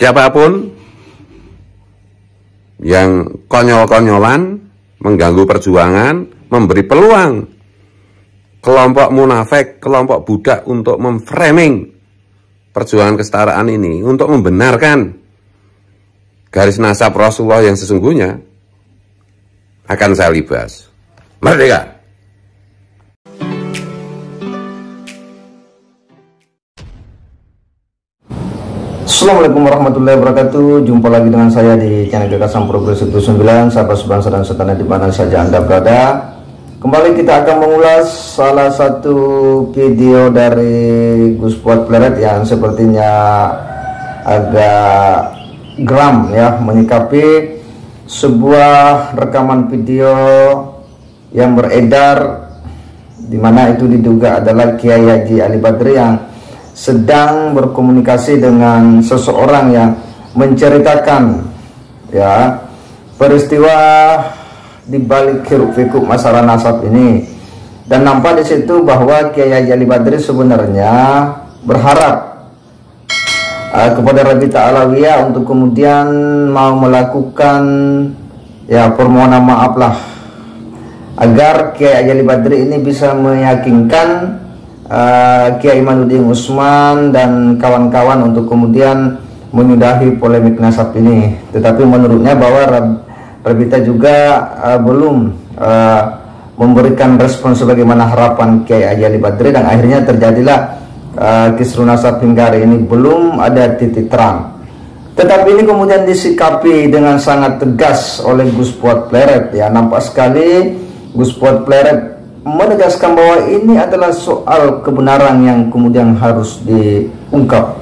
siapapun yang konyol-konyolan, mengganggu perjuangan, memberi peluang kelompok munafik, kelompok budak untuk memframing perjuangan kesetaraan ini, untuk membenarkan garis nasab Rasulullah yang sesungguhnya, akan saya libas. Merdeka! Assalamualaikum warahmatullahi wabarakatuh. Jumpa lagi dengan saya di channel Gagasan Progres 9, sahabat sebangsa dan setanah di mana saja Anda berada. Kembali kita akan mengulas salah satu video dari Gus Fuad Pleret yang sepertinya agak geram ya, menyikapi sebuah rekaman video yang beredar, di mana itu diduga adalah Kiai Haji Ali Badri yang sedang berkomunikasi dengan seseorang yang menceritakan ya peristiwa di balik hiruk pikuk masalah nasab ini, dan nampak di situ bahwa Kiai Haji Ali Badri sebenarnya berharap kepada Rabita Alawiyah untuk kemudian mau melakukan ya permohonan maaf lah, agar Kiai Haji Ali Badri ini bisa meyakinkan Kiai Imanuddin Usman dan kawan-kawan untuk kemudian menyudahi polemik nasab ini. Tetapi menurutnya bahwa Rabita juga belum memberikan respon sebagaimana harapan Kiai Haji Ali Badri, dan akhirnya terjadilah kisruh nasab hingga hari ini belum ada titik terang. Tetapi ini kemudian disikapi dengan sangat tegas oleh Gus Fuad Pleret ya. Nampak sekali Gus Fuad Pleret menegaskan bahwa ini adalah soal kebenaran yang kemudian harus diungkap,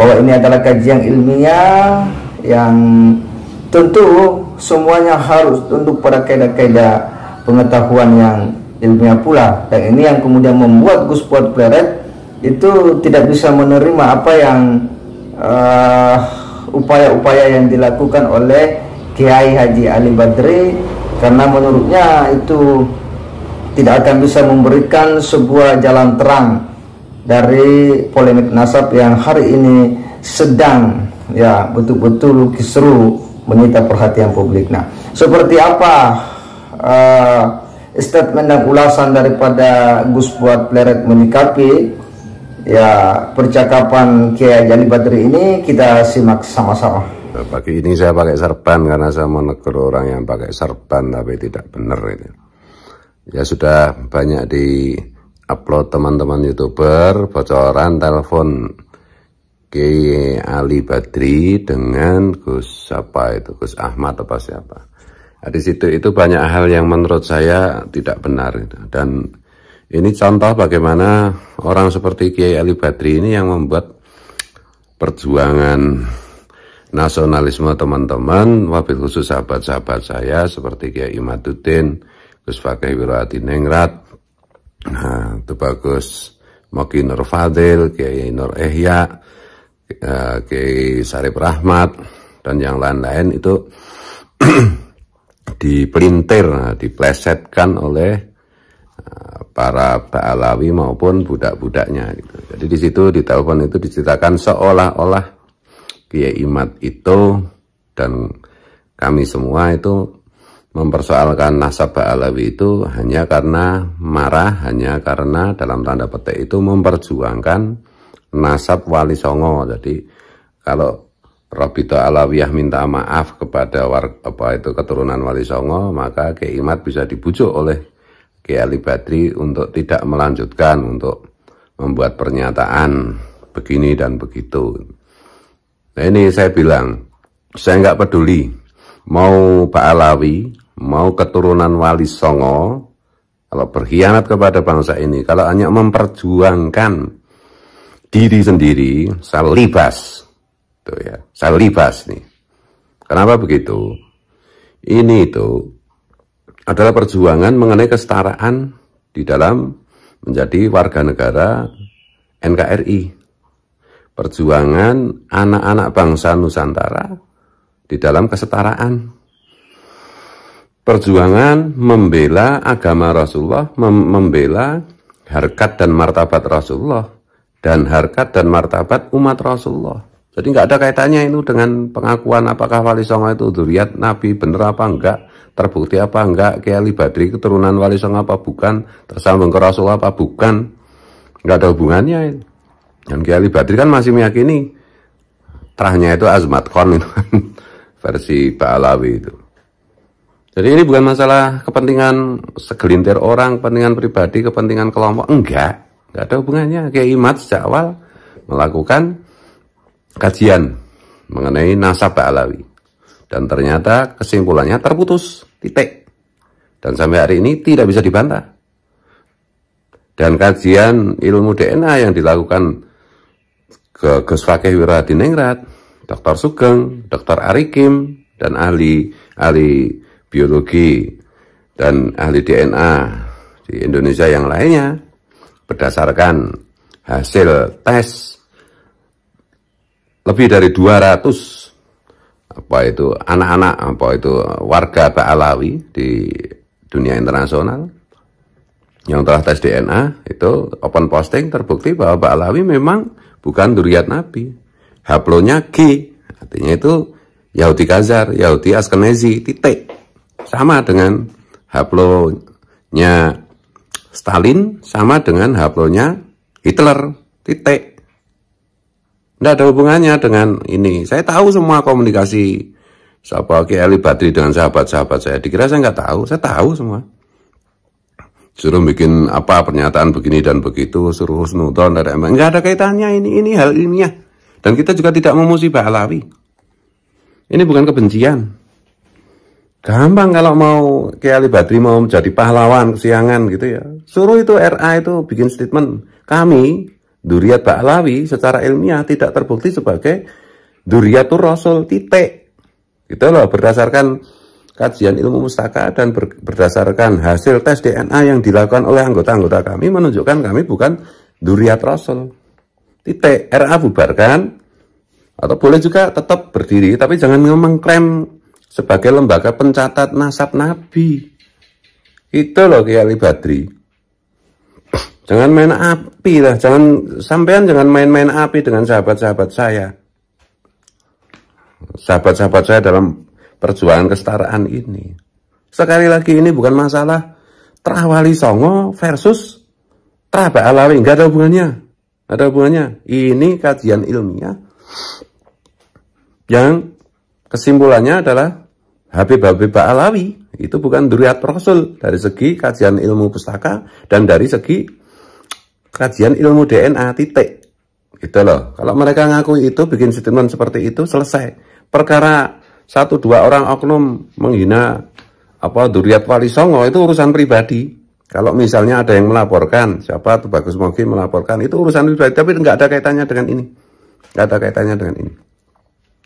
bahwa ini adalah kajian ilmiah yang tentu semuanya harus tunduk pada kaidah-kaidah pengetahuan yang ilmiah pula. Dan ini yang kemudian membuat Gus Fuad Pleret itu tidak bisa menerima apa yang upaya-upaya yang dilakukan oleh Kiai Haji Ali Badri, karena menurutnya itu tidak akan bisa memberikan sebuah jalan terang dari polemik nasab yang hari ini sedang ya betul-betul kisruh menyita perhatian publik. Nah, seperti apa statement dan ulasan daripada Gus Fuad Pleret menyikapi ya percakapan Kiai Haji Ali Badri ini, kita simak sama-sama. Pagi ini saya pakai serban karena saya menegur orang yang pakai serban tapi tidak benar ini. Ya sudah banyak di upload teman-teman YouTuber bocoran telepon Kiai Ali Badri dengan Gus Gus Ahmad apa siapa. Nah, di situ itu banyak hal yang menurut saya tidak benar gitu. Dan ini contoh bagaimana orang seperti Kiai Ali Badri ini yang membuat perjuangan nasionalisme teman-teman, wabil khusus sahabat-sahabat saya seperti Kiai Imaduddin, Gus Fakih Wiradiningrat, nah itu bagus, Moki Nur Fadil, Kiai Nur Ehya, Kiai Sarip Rahmat, dan yang lain-lain itu dipelintir, diplesetkan oleh para Ba'alawi maupun budak-budaknya gitu. Jadi di situ di telepon itu diceritakan seolah-olah Kiai Imad itu dan kami semua itu mempersoalkan nasab Ba'alawi itu hanya karena marah, hanya karena dalam tanda petik itu memperjuangkan nasab Wali Songo. Jadi kalau Rabita Alawiyah minta maaf kepada keturunan Wali Songo, maka Kiai Imad bisa dibujuk oleh Kiai Ali Badri untuk tidak melanjutkan, untuk membuat pernyataan begini dan begitu. Nah ini saya bilang, saya nggak peduli mau Ba'alawi, mau keturunan Wali Songo, kalau berkhianat kepada bangsa ini, kalau hanya memperjuangkan diri sendiri, saya libas. Tuh ya, saya libas nih. Kenapa begitu? Ini itu adalah perjuangan mengenai kesetaraan di dalam menjadi warga negara NKRI. Perjuangan anak-anak bangsa Nusantara di dalam kesetaraan. Perjuangan membela agama Rasulullah, membela harkat dan martabat Rasulullah, dan harkat dan martabat umat Rasulullah. Jadi nggak ada kaitannya itu dengan pengakuan apakah Wali Songo itu dzurriat Nabi bener apa enggak, terbukti apa enggak, Kiai Ali Badri keturunan Wali Songo apa bukan, tersambung ke Rasulullah apa bukan, nggak ada hubungannya itu. Dan Kiai Ali Badri kan masih meyakini terahnya itu Azmat Kon itu versi Pak Alawi itu. Jadi ini bukan masalah kepentingan segelintir orang, kepentingan pribadi, kepentingan kelompok, enggak ada hubungannya. Kiai Imad sejak awal melakukan kajian mengenai nasab Pak Alawi, dan ternyata kesimpulannya terputus, titik, dan sampai hari ini tidak bisa dibantah. Dan kajian ilmu DNA yang dilakukan ke Gus Fakih Wiradiningrat, Dr. Sugeng, Dr. Arikim, dan ahli biologi dan ahli DNA di Indonesia yang lainnya, berdasarkan hasil tes lebih dari 200 anak-anak warga Pak Alawi di dunia internasional yang telah tes DNA, itu open posting, terbukti bahwa Pak Alawi memang bukan dzurriat Nabi. Haplonya G, artinya itu Yahudi Khazar, Yahudi Askenazi, titik. Sama dengan haplonya Stalin, sama dengan haplonya Hitler, titik. Tidak ada hubungannya dengan ini. Saya tahu semua komunikasi Kiai Ali Badri dengan sahabat-sahabat saya. Dikira saya nggak tahu, saya tahu semua. Suruh bikin apa pernyataan begini dan begitu, suruh husnudon, nggak ada kaitannya ini hal ilmiah. Dan kita juga tidak memuji Pak Alawi. Ini bukan kebencian. Gampang kalau mau Kiai Ali Badri mau menjadi pahlawan kesiangan gitu ya. Suruh itu RA itu bikin statement, kami dzurriat Pak Alawi secara ilmiah tidak terbukti sebagai dzurriatur Rasul, titik. Gitu loh, berdasarkan kajian ilmu mustaka dan berdasarkan hasil tes DNA yang dilakukan oleh anggota-anggota kami menunjukkan kami bukan dzurriat Rasul, titik. RA bubarkan, atau boleh juga tetap berdiri, tapi jangan mengklaim sebagai lembaga pencatat nasab Nabi. Itu loh Kiai Ali Badri. Jangan main api lah, sampean jangan main-main api dengan sahabat-sahabat saya. Sahabat-sahabat saya dalam perjuangan kesetaraan ini. Sekali lagi ini bukan masalah Trah Wali Songo versus Trah Pak Alawi, nggak ada hubungannya. Nggak ada hubungannya. Ini kajian ilmiah yang kesimpulannya adalah Habib Pak Alawi itu bukan dzurriat Rasul dari segi kajian ilmu pustaka dan dari segi kajian ilmu DNA, titik. Gitu loh. Kalau mereka ngaku itu, bikin statement seperti itu, selesai. Perkara 1-2 orang oknum menghina dzurriat Wali Songo itu urusan pribadi. Kalau misalnya ada yang melaporkan, siapa tuh Bagus Mogi melaporkan, itu urusan pribadi, tapi nggak ada kaitannya dengan ini. Nggak ada kaitannya dengan ini.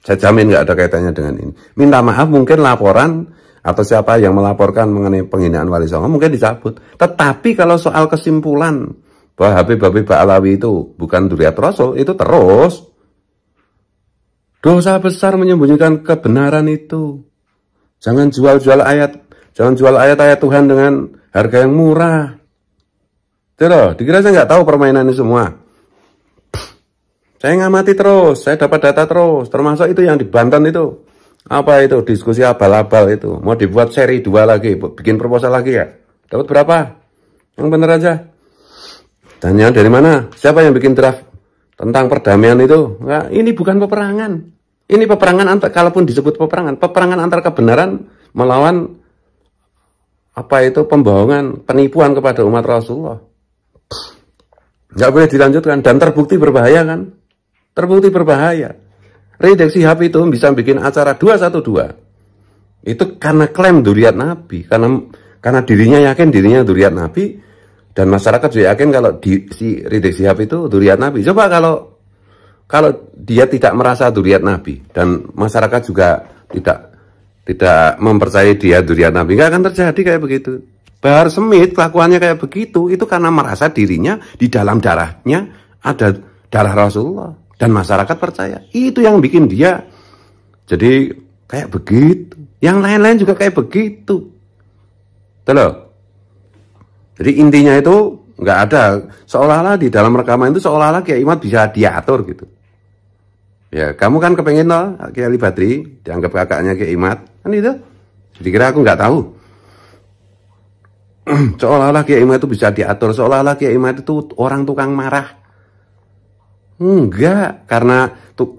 Saya jamin nggak ada kaitannya dengan ini. Minta maaf mungkin laporan atau siapa yang melaporkan mengenai penghinaan Wali Songo mungkin dicabut. Tetapi kalau soal kesimpulan bahwa Habib Pak Alawi itu bukan dzurriat Rasul, itu terus dosa besar menyembunyikan kebenaran itu. Jangan jual ayat-ayat Tuhan dengan harga yang murah. Itu loh, dikira saya nggak tahu permainan ini semua. Saya ngamati terus, saya dapat data terus, termasuk itu yang di Banten itu. Apa itu, diskusi abal-abal itu. Mau dibuat seri 2 lagi, bikin proposal lagi ya. Dapat berapa? Yang bener aja. Tanya dari mana? Siapa yang bikin draft tentang perdamaian itu? Nah, ini bukan peperangan. Ini peperangan kalaupun disebut peperangan antar kebenaran melawan pembohongan, penipuan kepada umat Rasulullah. Nggak boleh dilanjutkan dan terbukti berbahaya kan? Terbukti berbahaya. Rizik Syihab itu bisa bikin acara 212. Itu karena klaim dzurriat Nabi, karena dirinya yakin dirinya dzurriat Nabi. Dan masyarakat juga yakin kalau si Rizik Syihab itu dzurriat Nabi. Coba kalau dia tidak merasa dzurriat Nabi dan masyarakat juga tidak mempercayai dia dzurriat Nabi, nggak akan terjadi kayak begitu. Bahar Smith kelakuannya kayak begitu itu karena merasa dirinya di dalam darahnya ada darah Rasulullah dan masyarakat percaya. Itu yang bikin dia jadi kayak begitu. Yang lain-lain juga kayak begitu. Tuh loh. Jadi intinya itu nggak ada, seolah-olah di dalam rekaman itu seolah-olah Kiai Imad bisa diatur gitu. Ya, kamu kan kepengen loh, Kiai Ali Badri, dianggap kakaknya Kiai Imat, kan itu? Jadi kira aku nggak tahu. Seolah-olah Kiai Imat itu bisa diatur, seolah-olah Kiai Imat itu orang tukang marah. Enggak, karena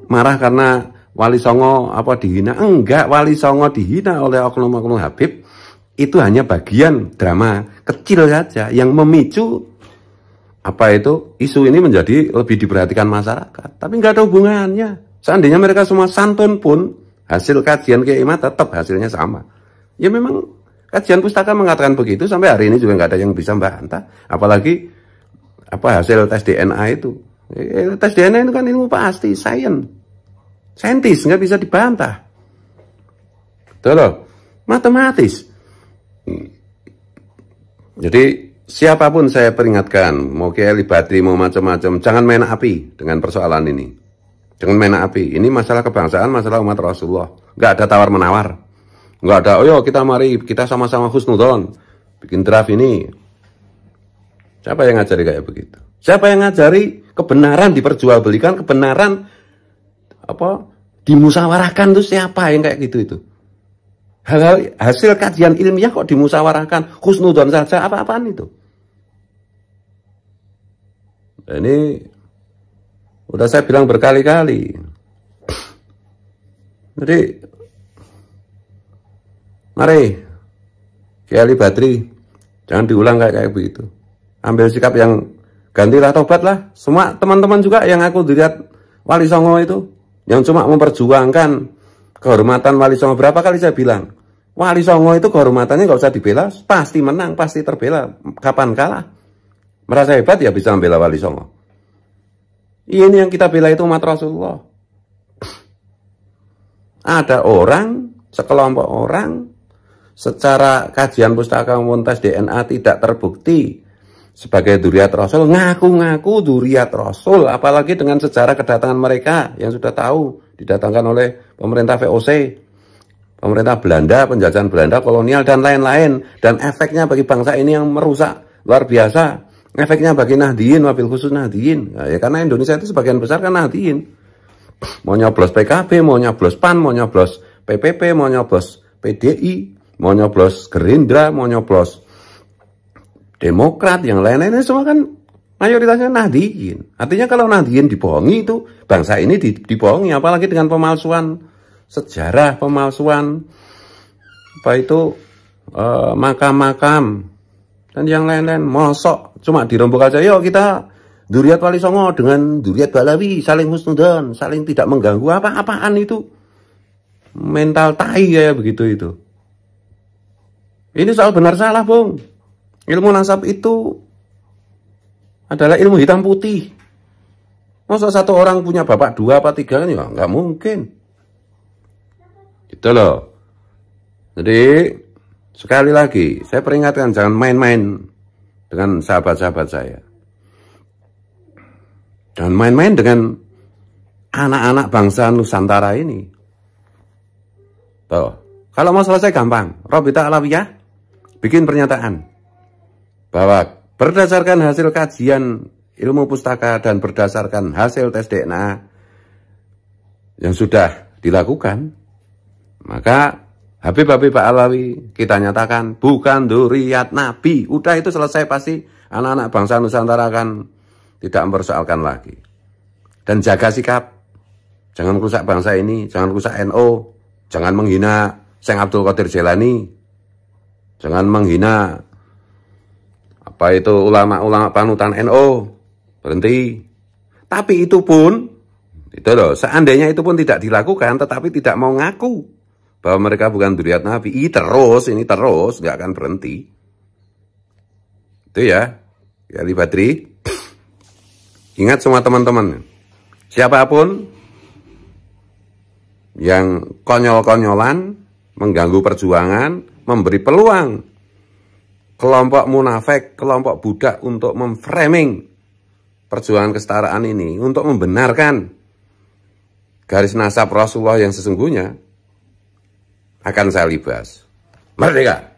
marah karena Wali Songo apa dihina. Enggak, Wali Songo dihina oleh oknum-oknum Habib. Itu hanya bagian drama kecil saja yang memicu apa itu isu ini menjadi lebih diperhatikan masyarakat. Tapi nggak ada hubungannya. Seandainya mereka semua santun pun, hasil kajian Kiai Imat tetap hasilnya sama. Ya memang kajian pustaka mengatakan begitu, sampai hari ini juga nggak ada yang bisa membantah. Apalagi apa hasil tes DNA itu. Tes DNA itu kan ilmu pasti, saintis, nggak bisa dibantah. Betul loh, matematis. Jadi siapapun saya peringatkan, mau Kiai Ali Badri, mau macam-macam, jangan main api dengan persoalan ini. Jangan main api. Ini masalah kebangsaan, masalah umat Rasulullah. Nggak ada tawar-menawar. Nggak ada, oh yo kita sama-sama husnudon. Bikin draft ini. Siapa yang ngajari kayak begitu? Siapa yang ngajari kebenaran diperjualbelikan, kebenaran apa dimusyawarahkan itu siapa yang kayak gitu itu? Hal-hal hasil kajian ilmiah kok dimusyawarahkan, husnudon saja, apa-apaan itu? Ini udah saya bilang berkali-kali. Jadi mari Kiai Ali Badri, jangan diulang kayak begitu. Ambil sikap yang gantilah, tobatlah. Semua teman-teman juga yang aku dilihat Wali Songo itu, yang cuma memperjuangkan kehormatan Wali Songo. Berapa kali saya bilang, Wali Songo itu kehormatannya nggak usah dibela, pasti menang, pasti terbela. Kapan kalah? Merasa hebat ya bisa membela Wali Songo. Ini yang kita bela itu umat Rasulullah. Ada orang, sekelompok orang, secara kajian pustaka maupun tes DNA tidak terbukti sebagai dzurriyyat Rasul, ngaku-ngaku dzurriyyat Rasul, apalagi dengan sejarah kedatangan mereka yang sudah tahu, didatangkan oleh pemerintah VOC, pemerintah Belanda, penjajahan Belanda, kolonial, dan lain-lain. Dan efeknya bagi bangsa ini yang merusak luar biasa. Efeknya bagi Nahdliyin, wabil khusus Nahdliyin. Ya, karena Indonesia itu sebagian besar kan Nahdliyin. Mau nyoblos PKB, mau nyoblos PAN, mau nyoblos PPP, mau nyoblos PDI, mau nyoblos Gerindra, mau nyoblos Demokrat, yang lain-lainnya semua kan mayoritasnya Nahdliyin. Artinya kalau Nahdliyin dibohongi itu, bangsa ini dibohongi, apalagi dengan pemalsuan sejarah, pemalsuan apa itu makam-makam dan yang lain-lain. Mosok cuma dirombok aja, yuk kita dzurriyyat Wali Songo dengan dzurriyyat Balawi saling husnudon, saling tidak mengganggu, apa-apaan itu. Mental tai kayak begitu itu. Ini soal benar salah, Bung. Ilmu nasab itu adalah ilmu hitam putih. Masa satu orang punya bapak 2 apa 3 kan ya nggak mungkin. Gitu loh. Jadi sekali lagi saya peringatkan, jangan main-main dengan sahabat-sahabat saya. Jangan main-main dengan anak-anak bangsa Nusantara ini. Tuh. Kalau mau selesai gampang, Robita Alawiyah bikin pernyataan bahwa berdasarkan hasil kajian ilmu pustaka dan berdasarkan hasil tes DNA yang sudah dilakukan, maka Habib Alawi kita nyatakan bukan dzurriyyat Nabi. Udah, itu selesai, pasti anak-anak bangsa Nusantara akan tidak mempersoalkan lagi. Dan jaga sikap, jangan rusak bangsa ini, jangan rusak NU, jangan menghina Syekh Abdul Qadir Jailani, jangan menghina apa itu ulama-ulama panutan NU, berhenti. Tapi itu pun, itu loh, seandainya itu pun tidak dilakukan, tetapi tidak mau ngaku bahwa mereka bukan dzurriyyat Nabi, ini terus, nggak akan berhenti. Itu ya, Kiai Ali Badri. Ingat semua teman-teman, siapapun yang konyol-konyolan, mengganggu perjuangan, memberi peluang kelompok munafik, kelompok budak untuk memframing perjuangan kesetaraan ini, untuk membenarkan garis nasab Rasulullah yang sesungguhnya, akan saya libas. Merdeka!